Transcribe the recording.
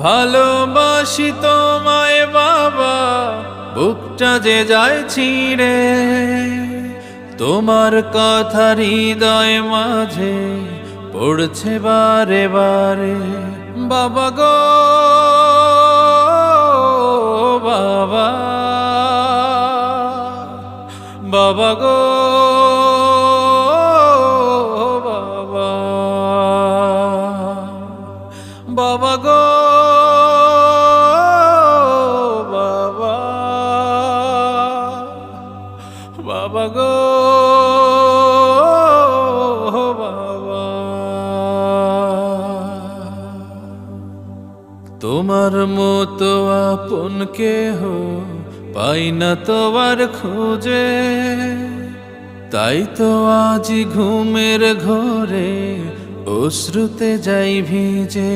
ভালোবাসি তোমায় বাবা, বুকটা যে যায় ছিঁড়ে, তোমার কথা হৃদয় মাঝে পড়ছে বারে বারে। বাবা গো বাবা, বাবা গো বাবা, বাবা গো বাবা, বাবা গো বাবা। তোমার মতো আপন কেহ পাই না তোমার খোঁজে, তাই তো আজ ঘুমের ঘোরে অশ্রুতে যাই ভিজে।